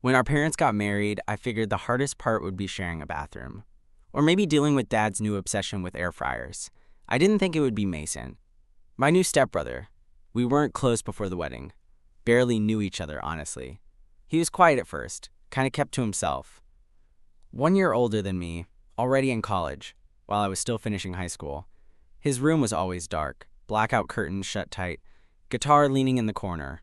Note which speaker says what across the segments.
Speaker 1: When our parents got married, I figured the hardest part would be sharing a bathroom. Or maybe dealing with Dad's new obsession with air fryers. I didn't think it would be Mason, my new stepbrother. We weren't close before the wedding. Barely knew each other, honestly. He was quiet at first, kind of kept to himself. 1 year older than me, already in college, while I was still finishing high school. His room was always dark, blackout curtains shut tight, guitar leaning in the corner.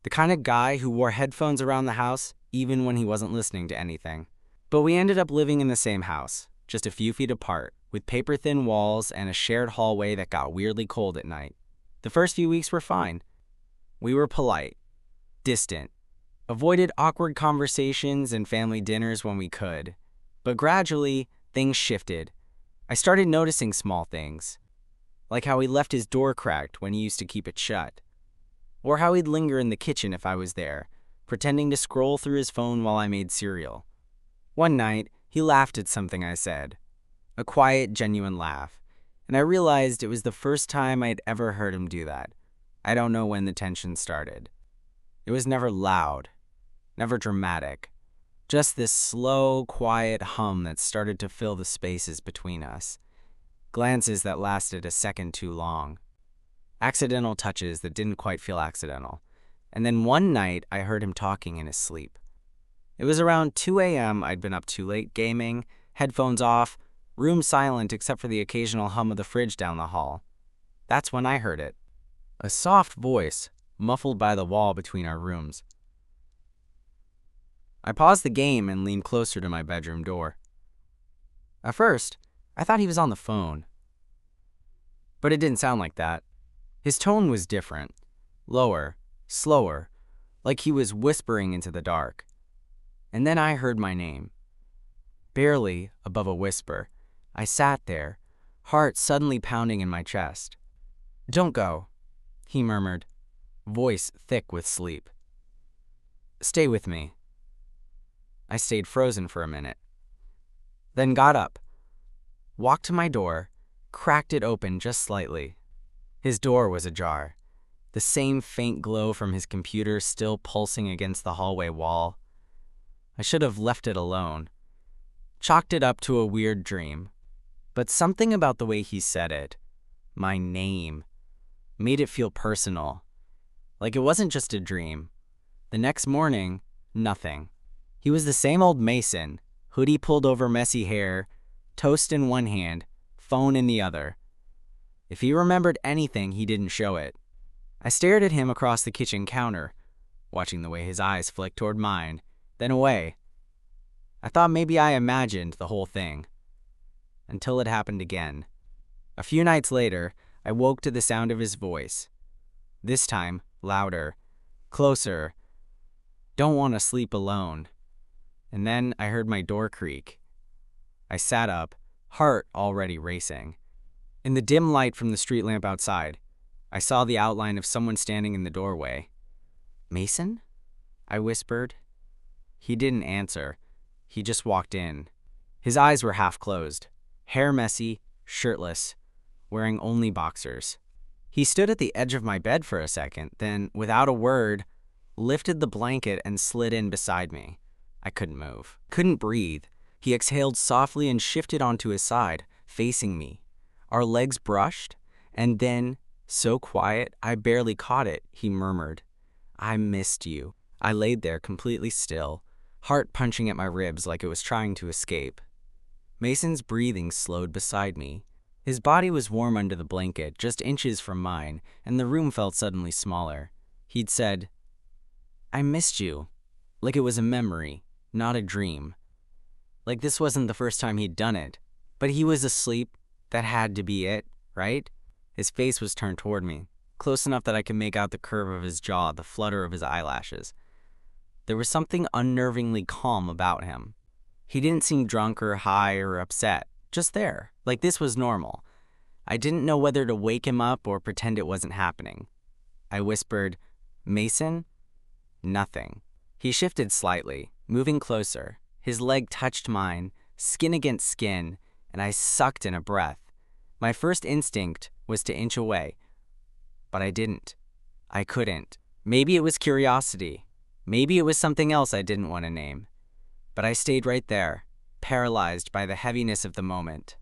Speaker 1: The kind of guy who wore headphones around the house even when he wasn't listening to anything. But we ended up living in the same house, just a few feet apart, with paper-thin walls and a shared hallway that got weirdly cold at night. The first few weeks were fine. We were polite, distant, avoided awkward conversations and family dinners when we could. But gradually, things shifted. I started noticing small things, like how he left his door cracked when he used to keep it shut, or how he'd linger in the kitchen if I was there, pretending to scroll through his phone while I made cereal. One night, he laughed at something I said, a quiet, genuine laugh, and I realized it was the first time I'd ever heard him do that. I don't know when the tension started. It was never loud, never dramatic, just this slow, quiet hum that started to fill the spaces between us. Glances that lasted a second too long. Accidental touches that didn't quite feel accidental. And then one night, I heard him talking in his sleep. It was around 2 a.m. I'd been up too late gaming, headphones off, room silent except for the occasional hum of the fridge down the hall. That's when I heard it. A soft voice, muffled by the wall between our rooms. I paused the game and leaned closer to my bedroom door. At first, I thought he was on the phone. But it didn't sound like that. His tone was different, lower, slower, like he was whispering into the dark. And then I heard my name. Barely above a whisper, I sat there, heart suddenly pounding in my chest. "Don't go," he murmured, voice thick with sleep. "Stay with me." I stayed frozen for a minute, then got up, walked to my door, cracked it open just slightly. His door was ajar, the same faint glow from his computer still pulsing against the hallway wall. I should have left it alone, chalked it up to a weird dream. But something about the way he said it, my name, made it feel personal, like it wasn't just a dream. The next morning, nothing. He was the same old Mason, hoodie pulled over messy hair, toast in one hand, phone in the other. If he remembered anything, he didn't show it. I stared at him across the kitchen counter, watching the way his eyes flicked toward mine, then away. I thought maybe I imagined the whole thing. Until it happened again. A few nights later, I woke to the sound of his voice. This time, louder, closer. "Don't want to sleep alone." And then I heard my door creak. I sat up, heart already racing. In the dim light from the street lamp outside, I saw the outline of someone standing in the doorway. "Mason?" I whispered. He didn't answer. He just walked in. His eyes were half closed, hair messy, shirtless, wearing only boxers. He stood at the edge of my bed for a second, then, without a word, lifted the blanket and slid in beside me. I couldn't move, couldn't breathe. He exhaled softly and shifted onto his side, facing me. Our legs brushed, and then, so quiet I barely caught it, he murmured, "I missed you." I laid there completely still, heart punching at my ribs like it was trying to escape. Mason's breathing slowed beside me. His body was warm under the blanket, just inches from mine, and the room felt suddenly smaller. He'd said, "I missed you," like it was a memory, not a dream. Like this wasn't the first time he'd done it, but he was asleep. That had to be it, right? His face was turned toward me, close enough that I could make out the curve of his jaw, the flutter of his eyelashes. There was something unnervingly calm about him. He didn't seem drunk or high or upset, just there, like this was normal. I didn't know whether to wake him up or pretend it wasn't happening. I whispered, "Mason?" Nothing. He shifted slightly, moving closer. His leg touched mine, skin against skin, and I sucked in a breath. My first instinct was to inch away, but I didn't. I couldn't. Maybe it was curiosity. Maybe it was something else I didn't want to name. But I stayed right there, paralyzed by the heaviness of the moment.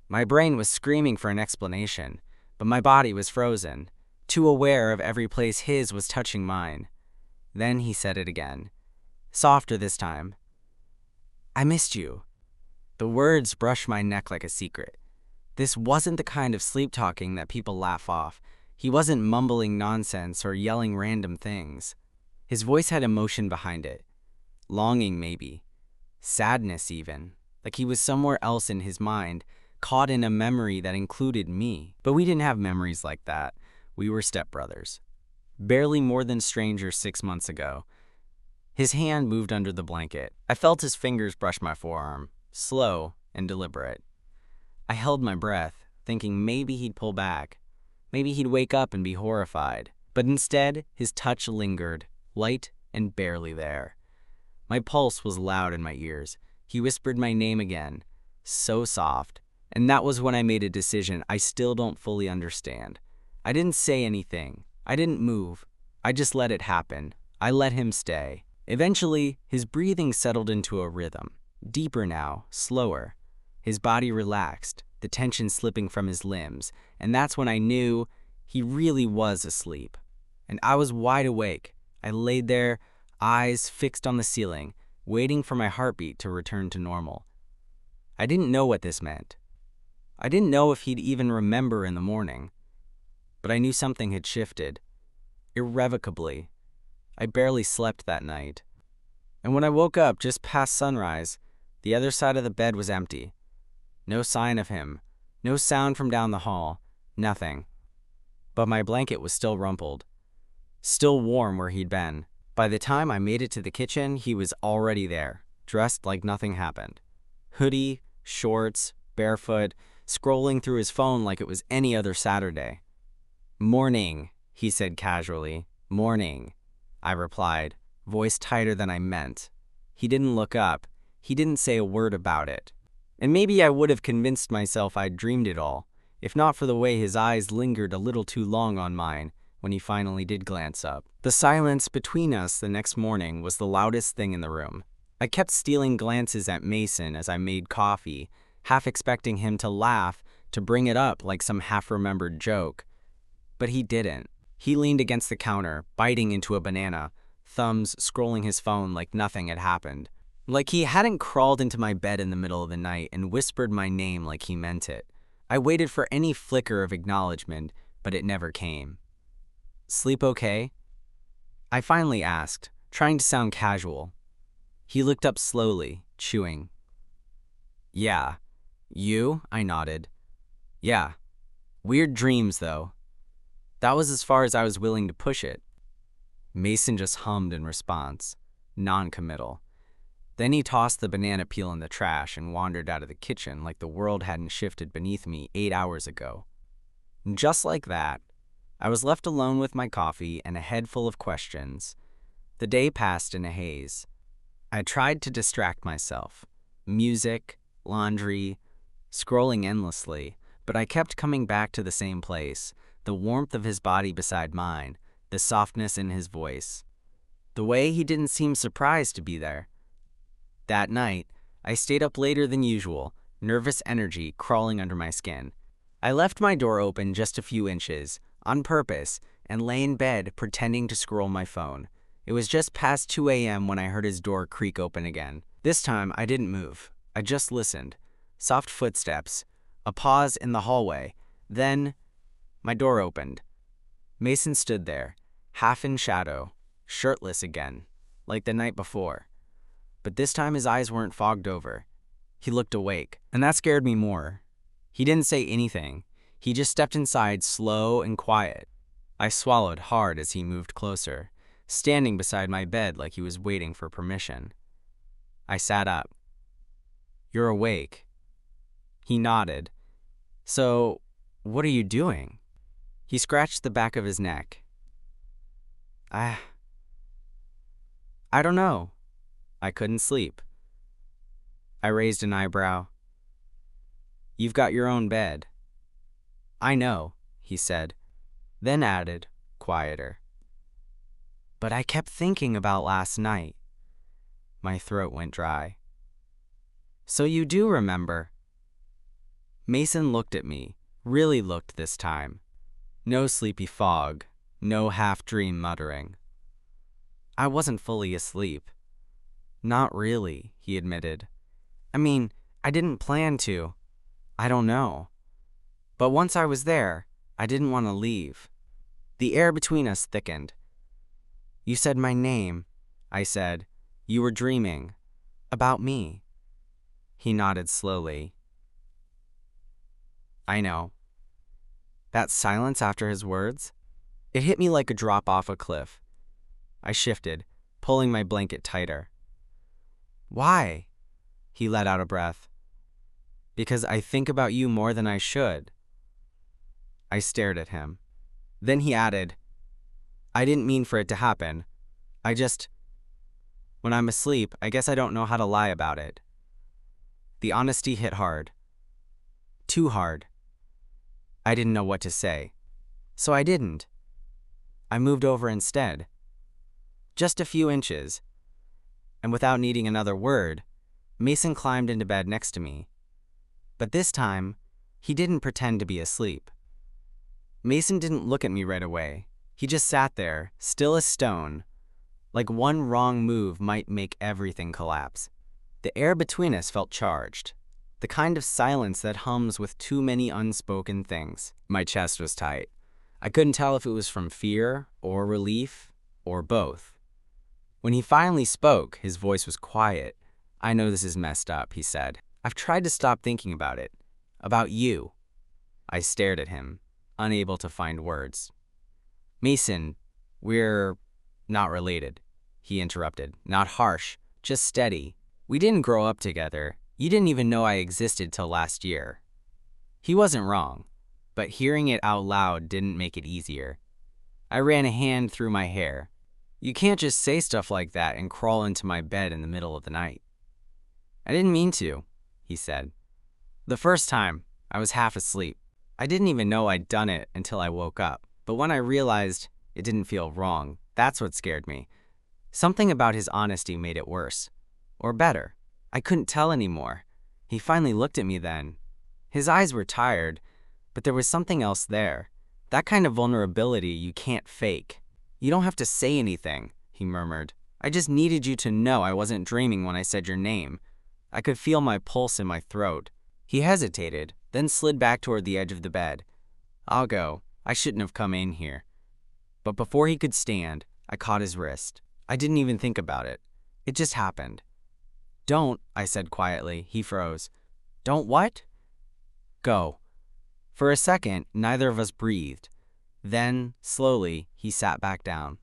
Speaker 1: My brain was screaming for an explanation, but my body was frozen, too aware of every place his was touching mine. Then he said it again, softer this time. "I missed you." The words brushed my neck like a secret. This wasn't the kind of sleep talking that people laugh off. He wasn't mumbling nonsense or yelling random things. His voice had emotion behind it. Longing, maybe. Sadness, even. Like he was somewhere else in his mind, caught in a memory that included me. But we didn't have memories like that. We were stepbrothers. Barely more than strangers 6 months ago. His hand moved under the blanket. I felt his fingers brush my forearm, slow and deliberate. I held my breath, thinking maybe he'd pull back. Maybe he'd wake up and be horrified. But instead, his touch lingered, light and barely there. My pulse was loud in my ears. He whispered my name again, so soft. And that was when I made a decision I still don't fully understand. I didn't say anything. I didn't move. I just let it happen. I let him stay. Eventually, his breathing settled into a rhythm. Deeper now, slower. His body relaxed, the tension slipping from his limbs, and that's when I knew he really was asleep. And I was wide awake. I laid there, eyes fixed on the ceiling, waiting for my heartbeat to return to normal. I didn't know what this meant. I didn't know if he'd even remember in the morning. But I knew something had shifted. Irrevocably. I barely slept that night. And when I woke up just past sunrise, the other side of the bed was empty. No sign of him. No sound from down the hall. Nothing. But my blanket was still rumpled. Still warm where he'd been. By the time I made it to the kitchen, he was already there, dressed like nothing happened. Hoodie, shorts, barefoot, scrolling through his phone like it was any other Saturday. "Morning," he said casually. "Morning," I replied, voice tighter than I meant. He didn't look up. He didn't say a word about it. And maybe I would have convinced myself I'd dreamed it all, if not for the way his eyes lingered a little too long on mine when he finally did glance up. The silence between us the next morning was the loudest thing in the room. I kept stealing glances at Mason as I made coffee, half expecting him to laugh, to bring it up like some half-remembered joke. But he didn't. He leaned against the counter, biting into a banana, thumbs scrolling his phone like nothing had happened. Like he hadn't crawled into my bed in the middle of the night and whispered my name like he meant it. I waited for any flicker of acknowledgement, but it never came. "Sleep okay?" I finally asked, trying to sound casual. He looked up slowly, chewing. "Yeah. You?" I nodded. "Yeah. Weird dreams, though." That was as far as I was willing to push it. Mason just hummed in response, non-committal. Then he tossed the banana peel in the trash and wandered out of the kitchen like the world hadn't shifted beneath me 8 hours ago. And just like that, I was left alone with my coffee and a head full of questions. The day passed in a haze. I tried to distract myself. Music, laundry, scrolling endlessly, but I kept coming back to the same place, the warmth of his body beside mine, the softness in his voice. The way he didn't seem surprised to be there. That night, I stayed up later than usual, nervous energy crawling under my skin. I left my door open just a few inches, on purpose, and lay in bed pretending to scroll my phone. It was just past 2 a.m. when I heard his door creak open again. This time, I didn't move. I just listened. Soft footsteps, a pause in the hallway. Then, my door opened. Mason stood there, half in shadow, shirtless again, like the night before. But this time his eyes weren't fogged over. He looked awake, and that scared me more. He didn't say anything. He just stepped inside slow and quiet. I swallowed hard as he moved closer, standing beside my bed like he was waiting for permission. I sat up. "You're awake." He nodded. "So, what are you doing?" He scratched the back of his neck. I don't know. I couldn't sleep." I raised an eyebrow. "You've got your own bed." "I know," he said, then added, quieter. But I kept thinking about last night. My throat went dry. So you do remember? Mason looked at me, really looked this time. No sleepy fog, no half-dream muttering. I wasn't fully asleep. Not really, he admitted. I mean, I didn't plan to. I don't know. But once I was there, I didn't want to leave. The air between us thickened. You said my name, I said. You were dreaming. About me. He nodded slowly. I know. That silence after his words? It hit me like a drop off a cliff. I shifted, pulling my blanket tighter. Why? He let out a breath. Because I think about you more than I should. I stared at him. Then he added, I didn't mean for it to happen. When I'm asleep, I guess I don't know how to lie about it. The honesty hit hard. Too hard. I didn't know what to say. So I didn't. I moved over instead. Just a few inches. And without needing another word, Mason climbed into bed next to me. But this time, he didn't pretend to be asleep. Mason didn't look at me right away. He just sat there, still as stone, like one wrong move might make everything collapse. The air between us felt charged, the kind of silence that hums with too many unspoken things. My chest was tight. I couldn't tell if it was from fear or relief or both. When he finally spoke, his voice was quiet. I know this is messed up, he said. I've tried to stop thinking about it. About you. I stared at him, unable to find words. Mason, we're not related, he interrupted. Not harsh, just steady. We didn't grow up together. You didn't even know I existed till last year. He wasn't wrong, but hearing it out loud didn't make it easier. I ran a hand through my hair. You can't just say stuff like that and crawl into my bed in the middle of the night. I didn't mean to, he said. The first time, I was half asleep. I didn't even know I'd done it until I woke up. But when I realized it didn't feel wrong, that's what scared me. Something about his honesty made it worse. Or better. I couldn't tell anymore. He finally looked at me then. His eyes were tired, but there was something else there. That kind of vulnerability you can't fake. You don't have to say anything, he murmured. I just needed you to know I wasn't dreaming when I said your name. I could feel my pulse in my throat. He hesitated, then slid back toward the edge of the bed. I'll go. I shouldn't have come in here. But before he could stand, I caught his wrist. I didn't even think about it. It just happened. Don't, I said quietly. He froze. Don't what? Go. For a second, neither of us breathed. Then, slowly, he sat back down.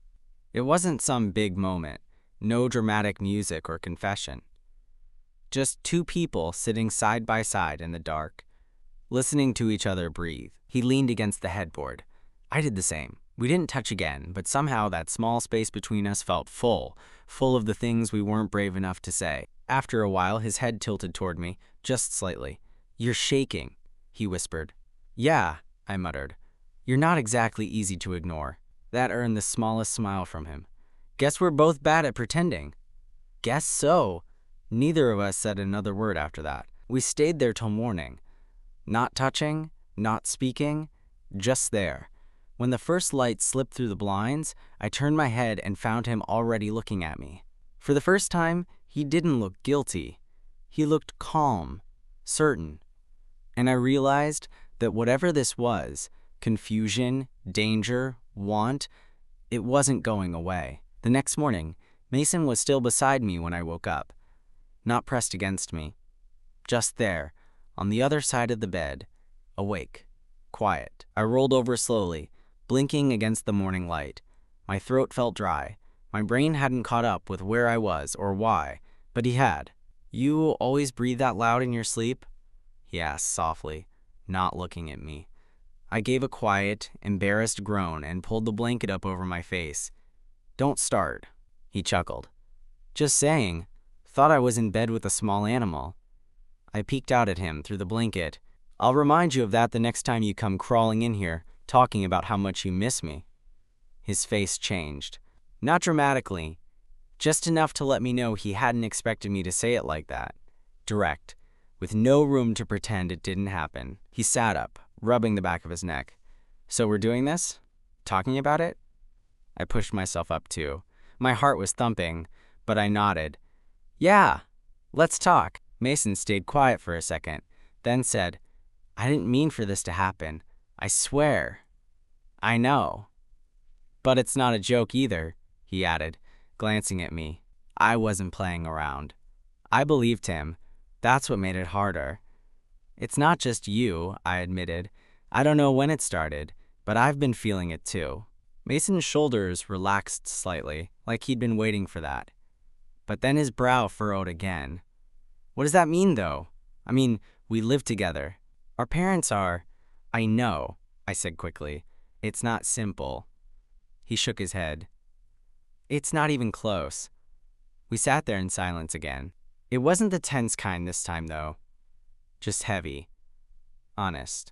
Speaker 1: It wasn't some big moment. No dramatic music or confession. Just two people sitting side by side in the dark, listening to each other breathe. He leaned against the headboard. I did the same. We didn't touch again, but somehow that small space between us felt full of the things we weren't brave enough to say. After a while, his head tilted toward me, just slightly. You're shaking, he whispered. Yeah, I muttered. You're not exactly easy to ignore. That earned the smallest smile from him. Guess we're both bad at pretending. Guess so. Neither of us said another word after that. We stayed there till morning. Not touching, not speaking, just there. When the first light slipped through the blinds, I turned my head and found him already looking at me. For the first time, he didn't look guilty. He looked calm, certain. And I realized that whatever this was, confusion, danger, want, it wasn't going away. The next morning, Mason was still beside me when I woke up. Not pressed against me. Just there, on the other side of the bed, awake, quiet. I rolled over slowly, blinking against the morning light. My throat felt dry. My brain hadn't caught up with where I was or why, but he had. You always breathe that loud in your sleep? He asked softly, not looking at me. I gave a quiet, embarrassed groan and pulled the blanket up over my face. Don't start, he chuckled. Just saying. Thought I was in bed with a small animal. I peeked out at him through the blanket. I'll remind you of that the next time you come crawling in here, talking about how much you miss me. His face changed. Not dramatically, just enough to let me know he hadn't expected me to say it like that. Direct, with no room to pretend it didn't happen. He sat up, rubbing the back of his neck. So we're doing this? Talking about it? I pushed myself up too. My heart was thumping, but I nodded. Yeah, let's talk. Mason stayed quiet for a second, then said, I didn't mean for this to happen. I swear. I know. But it's not a joke either, he added, glancing at me. I wasn't playing around. I believed him. That's what made it harder. It's not just you, I admitted. I don't know when it started, but I've been feeling it too. Mason's shoulders relaxed slightly, like he'd been waiting for that. But then his brow furrowed again. What does that mean, though? I mean, we live together. Our parents are… I know, I said quickly. It's not simple. He shook his head. It's not even close. We sat there in silence again. It wasn't the tense kind this time, though. Just heavy. Honest.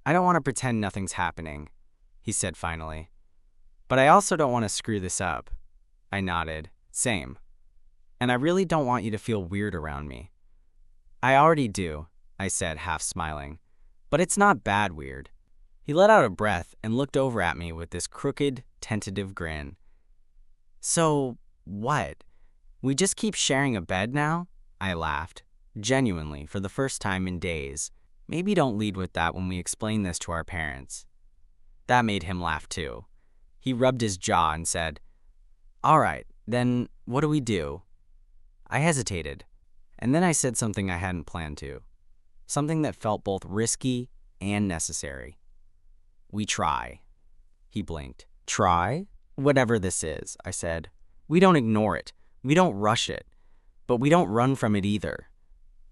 Speaker 1: I don't want to pretend nothing's happening, he said finally. But I also don't want to screw this up. I nodded. Same. And I really don't want you to feel weird around me. I already do, I said, half smiling. But it's not bad weird. He let out a breath and looked over at me with this crooked, tentative grin. So, what? We just keep sharing a bed now? I laughed, genuinely, for the first time in days. Maybe don't lead with that when we explain this to our parents. That made him laugh too. He rubbed his jaw and said, All right, then what do we do? I hesitated, and then I said something I hadn't planned to. Something that felt both risky and necessary. We try. He blinked. Try? Whatever this is, I said. We don't ignore it. We don't rush it. But we don't run from it either.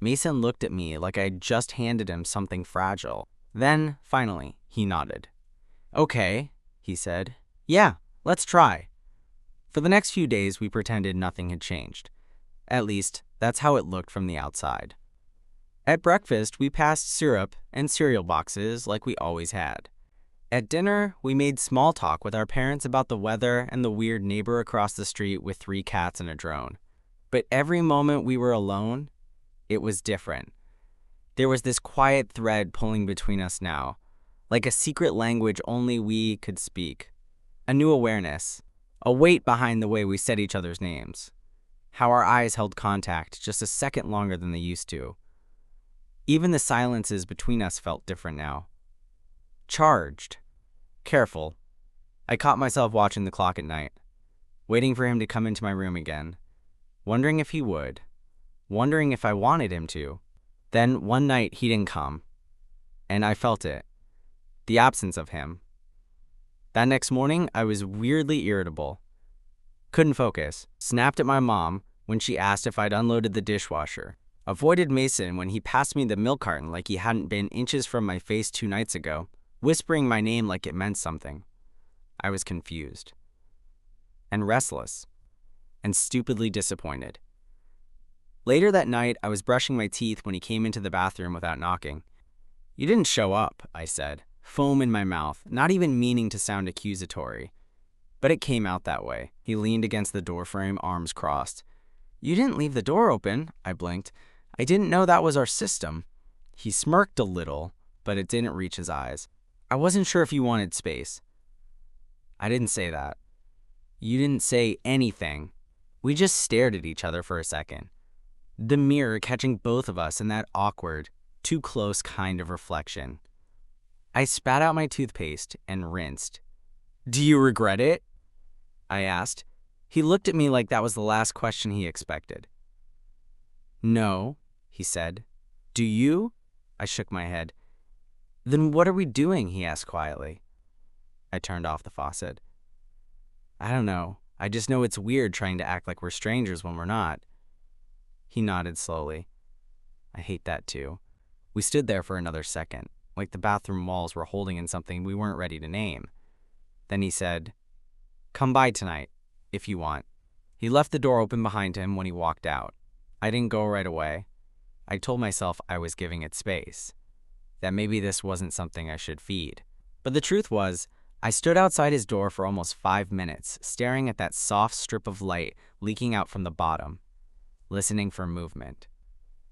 Speaker 1: Mason looked at me like I'd just handed him something fragile. Then, finally, he nodded. Okay, he said. Yeah, let's try. For the next few days, we pretended nothing had changed. At least, that's how it looked from the outside. At breakfast, we passed syrup and cereal boxes like we always had. At dinner, we made small talk with our parents about the weather and the weird neighbor across the street with 3 cats and a drone. But every moment we were alone, it was different. There was this quiet thread pulling between us now, like a secret language only we could speak. A new awareness, a weight behind the way we said each other's names. How our eyes held contact just a second longer than they used to. Even the silences between us felt different now. Charged. Careful. I caught myself watching the clock at night, waiting for him to come into my room again, wondering if he would, wondering if I wanted him to. Then one night he didn't come, and I felt it. The absence of him. That next morning, I was weirdly irritable. Couldn't focus. Snapped at my mom when she asked if I'd unloaded the dishwasher. Avoided Mason when he passed me the milk carton like he hadn't been inches from my face 2 nights ago, whispering my name like it meant something. I was confused. And restless. And stupidly disappointed. Later that night, I was brushing my teeth when he came into the bathroom without knocking. You didn't show up, I said, foam in my mouth, not even meaning to sound accusatory. But it came out that way. He leaned against the doorframe, arms crossed. You didn't leave the door open, I blinked. I didn't know that was our system. He smirked a little, but it didn't reach his eyes. I wasn't sure if you wanted space. I didn't say that. You didn't say anything. We just stared at each other for a second. The mirror catching both of us in that awkward, too close kind of reflection. I spat out my toothpaste and rinsed. Do you regret it? I asked. He looked at me like that was the last question he expected. No, he said. Do you? I shook my head. Then what are we doing? He asked quietly. I turned off the faucet. I don't know. I just know it's weird trying to act like we're strangers when we're not. He nodded slowly. I hate that too. We stood there for another second, like the bathroom walls were holding in something we weren't ready to name. Then he said, Come by tonight, if you want. He left the door open behind him when he walked out. I didn't go right away. I told myself I was giving it space, that maybe this wasn't something I should feed. But the truth was, I stood outside his door for almost 5 minutes, staring at that soft strip of light leaking out from the bottom, listening for movement,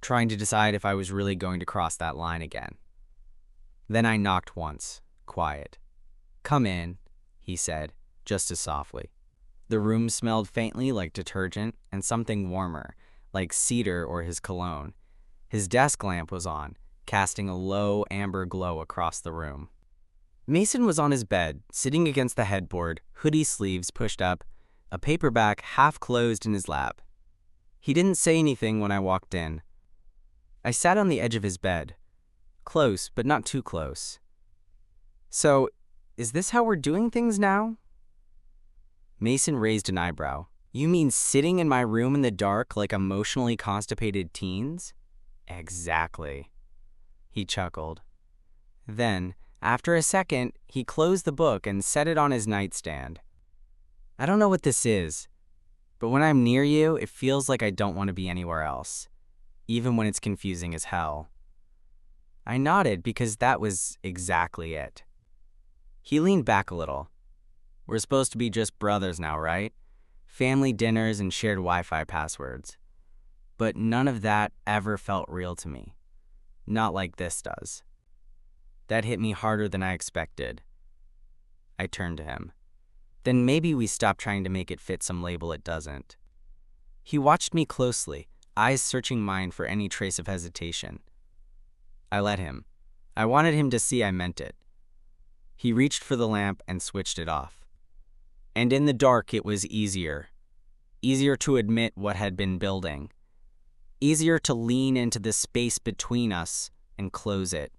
Speaker 1: trying to decide if I was really going to cross that line again. Then I knocked once, quiet. "Come in," he said, just as softly. The room smelled faintly like detergent and something warmer, like cedar or his cologne. His desk lamp was on, casting a low amber glow across the room. Mason was on his bed, sitting against the headboard, hoodie sleeves pushed up, a paperback half closed in his lap. He didn't say anything when I walked in. I sat on the edge of his bed, close but not too close. "So, is this how we're doing things now?" Mason raised an eyebrow. "You mean sitting in my room in the dark like emotionally constipated teens?" "Exactly." He chuckled. Then, after a second, he closed the book and set it on his nightstand. "I don't know what this is, but when I'm near you, it feels like I don't want to be anywhere else, even when it's confusing as hell." I nodded because that was exactly it. He leaned back a little. "We're supposed to be just brothers now, right? Family dinners and shared Wi-Fi passwords. But none of that ever felt real to me. Not like this does." That hit me harder than I expected. I turned to him. "Then maybe we stop trying to make it fit some label it doesn't." He watched me closely, eyes searching mine for any trace of hesitation. I let him. I wanted him to see I meant it. He reached for the lamp and switched it off. And in the dark, it was easier. Easier to admit what had been building. Easier to lean into the space between us and close it.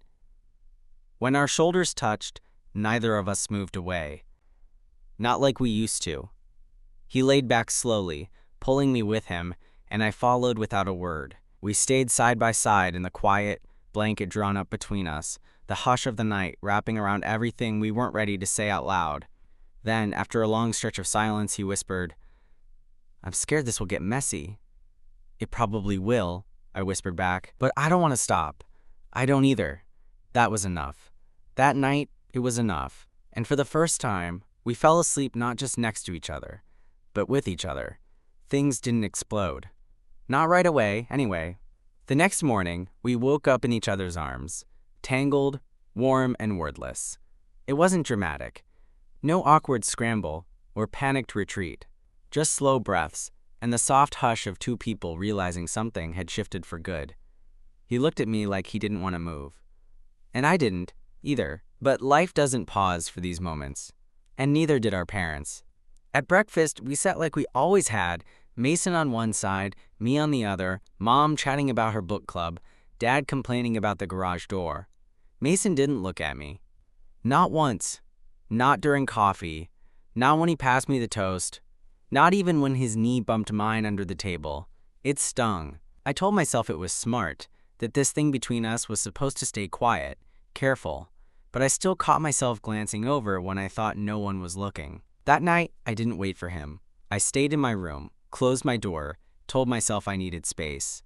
Speaker 1: When our shoulders touched, neither of us moved away. Not like we used to. He laid back slowly, pulling me with him, and I followed without a word. We stayed side by side in the quiet, blanket drawn up between us, the hush of the night wrapping around everything we weren't ready to say out loud. Then, after a long stretch of silence, he whispered, "I'm scared this will get messy." "It probably will," I whispered back, "but I don't want to stop." "I don't either." That was enough. That night, it was enough. And for the first time, we fell asleep not just next to each other, but with each other. Things didn't explode. Not right away, anyway. The next morning, we woke up in each other's arms, tangled, warm, and wordless. It wasn't dramatic. No awkward scramble or panicked retreat. Just slow breaths and the soft hush of two people realizing something had shifted for good. He looked at me like he didn't want to move. And I didn't, either. But life doesn't pause for these moments. And neither did our parents. At breakfast, we sat like we always had, Mason on one side, me on the other, Mom chatting about her book club, Dad complaining about the garage door. Mason didn't look at me. Not once. Not during coffee. Not when he passed me the toast. Not even when his knee bumped mine under the table. It stung. I told myself it was smart, that this thing between us was supposed to stay quiet, careful, but I still caught myself glancing over when I thought no one was looking. That night, I didn't wait for him. I stayed in my room, closed my door, told myself I needed space.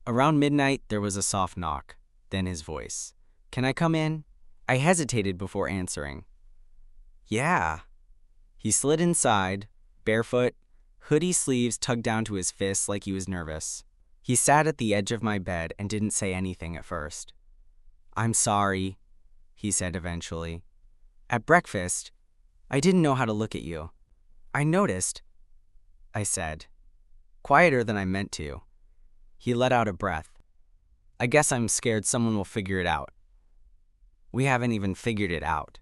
Speaker 1: Around midnight, there was a soft knock, then his voice. "Can I come in?" I hesitated before answering. "Yeah." He slid inside, barefoot, hoodie sleeves tugged down to his fists like he was nervous. He sat at the edge of my bed and didn't say anything at first. "I'm sorry," he said eventually. "At breakfast, I didn't know how to look at you. I noticed," I said, quieter than I meant to. He let out a breath. "I guess I'm scared someone will figure it out." "We haven't even figured it out."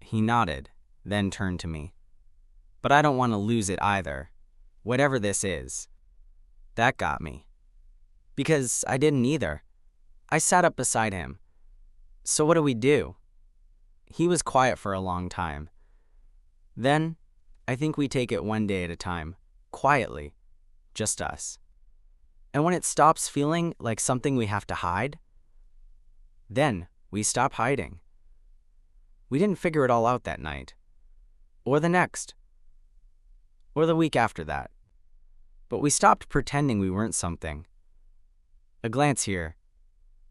Speaker 1: He nodded, then turned to me. "But I don't want to lose it either, whatever this is." That got me. Because I didn't either. I sat up beside him. "So what do we do?" He was quiet for a long time. "Then, I think we take it one day at a time, quietly, just us. And when it stops feeling like something we have to hide, then we stop hiding." We didn't figure it all out that night, or the next, or the week after that. But we stopped pretending we weren't something. A glance here,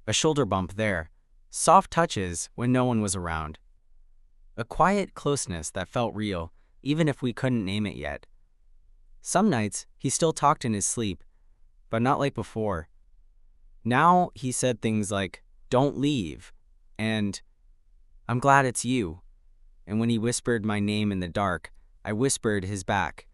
Speaker 1: a shoulder bump there, soft touches when no one was around. A quiet closeness that felt real, even if we couldn't name it yet. Some nights, he still talked in his sleep, but not like before. Now he said things like, "Don't leave," and "I'm glad it's you." And when he whispered my name in the dark, I whispered his back,